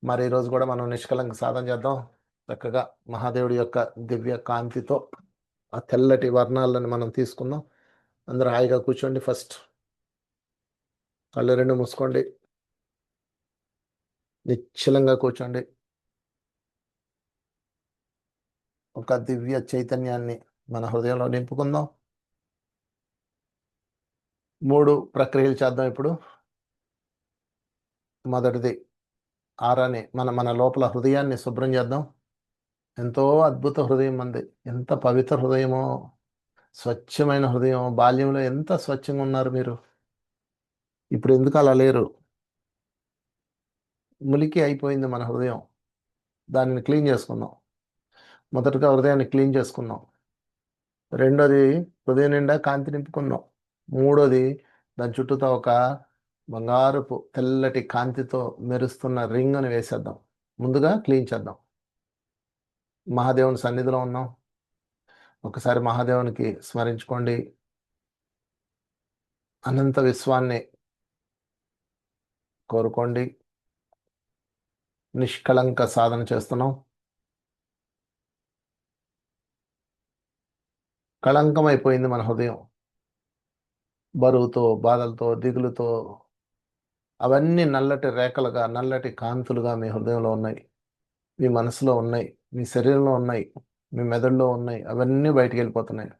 మరి ఈరోజు కూడా మనం నిష్కలంక సాధన చేద్దాం. చక్కగా మహాదేవుడి యొక్క దివ్య కాంతితో ఆ తెల్లటి వర్ణాలను మనం తీసుకుందాం. అందరూ హాయిగా కూర్చోండి. ఫస్ట్ కళ్ళు రెండు మూసుకోండి. నిశ్చలంగా కూర్చోండి. ఒక దివ్య చైతన్యాన్ని మన హృదయంలో నింపుకుందాం. 3 ప్రక్రియలు చేద్దాం ఇప్పుడు. మొదటిది ఆరాని మన మన లోపల హృదయాన్ని శుభ్రం చేద్దాం. ఎంతో అద్భుత హృదయం మంది, ఎంత పవిత్ర హృదయమో, స్వచ్ఛమైన హృదయం. బాల్యంలో ఎంత స్వచ్ఛంగా ఉన్నారు మీరు, ఇప్పుడు ఎందుకు అలా లేరు? ములికి అయిపోయింది మన హృదయం. దానిని క్లీన్ చేసుకుందాం. మొదటగా హృదయాన్ని క్లీన్ చేసుకుందాం. రెండోది హృదయం నిండా కాంతి నింపుకుందాం. మూడోది దాని చుట్టూతో ఒక బంగారపు తెల్లటి కాంతితో మెరుస్తున్న రింగ్ని వేసేద్దాం. ముందుగా క్లీన్ చేద్దాం. మహాదేవుని సన్నిధిలో ఉన్నాం. ఒకసారి మహాదేవునికి స్మరించుకోండి. అనంత విశ్వాన్ని కోరుకోండి. నిష్కళంక సాధన చేస్తున్నాం. కళంకమైపోయింది మన హృదయం. బరువుతో, బాధలతో, దిగులుతో అవన్నీ నల్లటి రేఖలుగా, నల్లటి కాంతులుగా మీ హృదయంలో ఉన్నాయి, మీ మనసులో ఉన్నాయి, మీ శరీరంలో ఉన్నాయి, మీ మెదడులో ఉన్నాయి. అవన్నీ బయటికి వెళ్ళిపోతున్నాయి.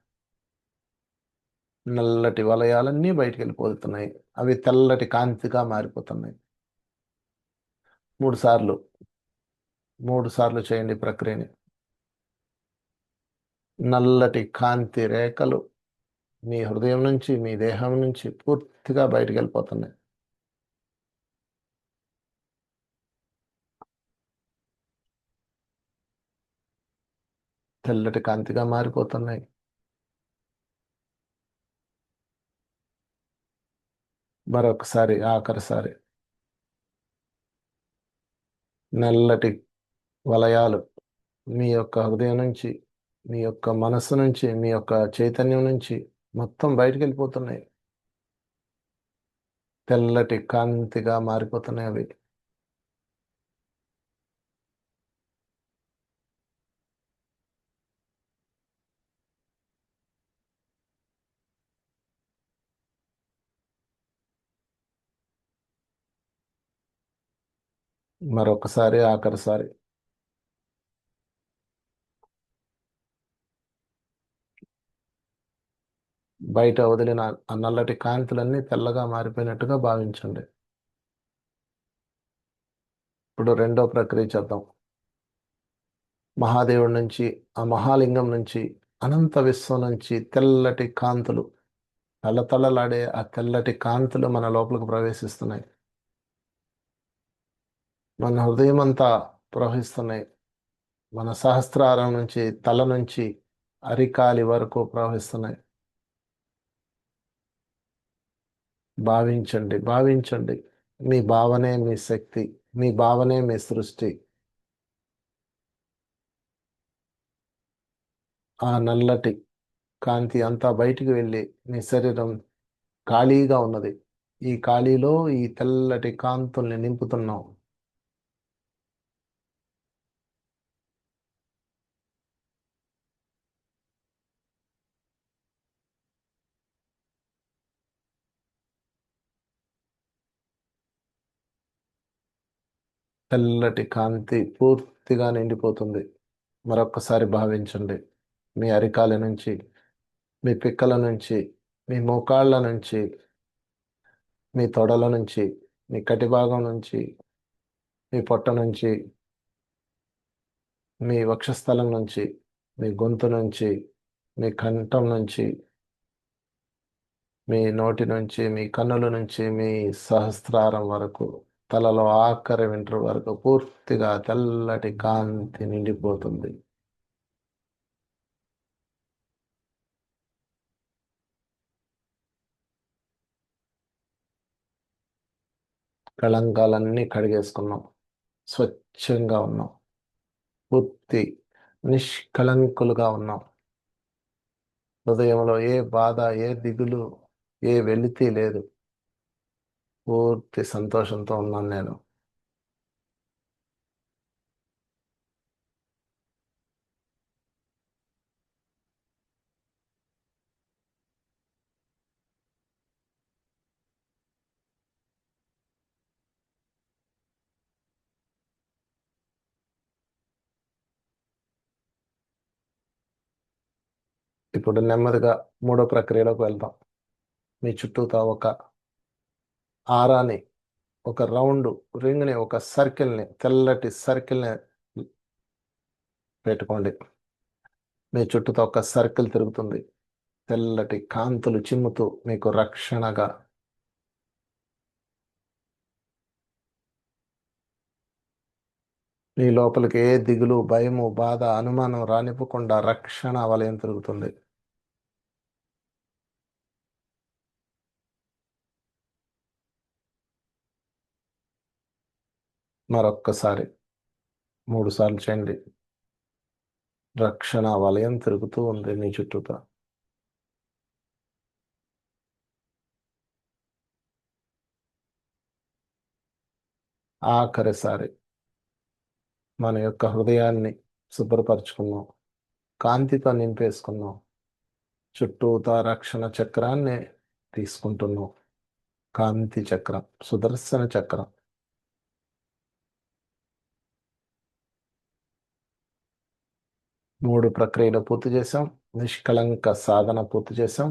నల్లటి వలయాలన్నీ బయటికి వెళ్ళిపోతున్నాయి. అవి తెల్లటి కాంతిగా మారిపోతున్నాయి. 3 సార్లు 3 సార్లు చేయండి ఈ ప్రక్రియని. నల్లటి కాంతి రేఖలు మీ హృదయం నుంచి, మీ దేహం నుంచి పూర్తిగా బయటికి వెళ్ళిపోతున్నాయి. తెల్లటి కాంతిగా మారిపోతున్నాయి. మరొకసారి, ఆఖరిసారి నల్లటి వలయాలు మీ యొక్క హృదయం నుంచి, మీ యొక్క మనస్సు నుంచి, మీ యొక్క చైతన్యం నుంచి మొత్తం బయటికి వెళ్ళిపోతున్నాయి. తెల్లటి కాంతిగా మారిపోతున్నాయి అవి. మరొకసారి, ఆఖరిసారి బయట వదిలిన ఆ నల్లటి కాంతులన్నీ తెల్లగా మారిపోయినట్టుగా భావించండి. ఇప్పుడు రెండో ప్రక్రియ చేద్దాం. మహాదేవుడి నుంచి, ఆ మహాలింగం నుంచి, అనంత విశ్వం నుంచి తెల్లటి కాంతులు, తలతలలాడే ఆ తెల్లటి కాంతులు మన లోపలికి ప్రవేశిస్తున్నాయి. మన హృదయం అంతా ప్రవహిస్తున్నాయి. మన సహస్రారం నుంచి, తల నుంచి అరికాలి వరకు ప్రవహిస్తున్నాయి. భావించండి, భావించండి. మీ భావనే మీ శక్తి, మీ భావనే మీ సృష్టి. ఆ నల్లటి కాంతి అంతా బయటికి వెళ్ళి మీ శరీరం ఖాళీగా ఉన్నది. ఈ ఖాళీలో ఈ తెల్లటి కాంతుల్ని నింపుతున్నాం. తెల్లటి కాంతి పూర్తిగా నిండిపోతుంది. మరొక్కసారి భావించండి. మీ అరికాల నుంచి, మీ పిక్కల నుంచి, మీ మోకాళ్ళ నుంచి, మీ తొడల నుంచి, మీ కటి భాగం నుంచి, మీ పొట్ట నుంచి, మీ వక్షస్థలం నుంచి, మీ గొంతు నుంచి, మీ కంఠం నుంచి, మీ నోటి నుంచి, మీ కన్నుల నుంచి, మీ సహస్రారం వరకు, తలలో ఆఖరి వెంట్రుక వరకు పూర్తిగా తెల్లటి కాంతి నిండిపోతుంది. కళంకాలన్నీ కడిగేసుకున్నాం. స్వచ్ఛంగా ఉన్నాం. పూర్తి నిష్కళంకులుగా ఉన్నాం. హృదయంలో ఏ బాధ, ఏ దిగులు, ఏ వెలితి లేదు. పూర్తి సంతోషంతో ఉన్నాను నేను. ఇప్పుడు నెమ్మదిగా మూడో ప్రక్రియలోకి వెళ్దాం. మీ చుట్టూతా ఒక ఆరాని, ఒక రౌండ్ రింగ్ని, ఒక సర్కిల్ని, తెల్లటి సర్కిల్ని పెట్టుకోండి. మీ చుట్టూతో ఒక సర్కిల్ తిరుగుతుంది. తెల్లటి కాంతులు చిమ్ముతూ మీకు రక్షణగా. మీ లోపలికి ఏ దిగులు, భయము, బాధ, అనుమానం రానివ్వకుండా రక్షణ వలయం తిరుగుతుంది. మరొక్కసారి 3 సార్లు చేయండి. రక్షణ వలయం తిరుగుతూ ఉంది మీ చుట్టూతా. ఆఖరిసారి మన యొక్క హృదయాన్ని శుభ్రపరచుకున్నాం, కాంతితో నింపేసుకున్నాం, చుట్టూతా రక్షణ చక్రాన్ని తీసుకుంటున్నాం. కాంతి చక్రం, సుదర్శన చక్రం. 3 ప్రక్రియలు పూర్తి చేసాం. నిష్కళంక సాధన పూర్తి చేసాం.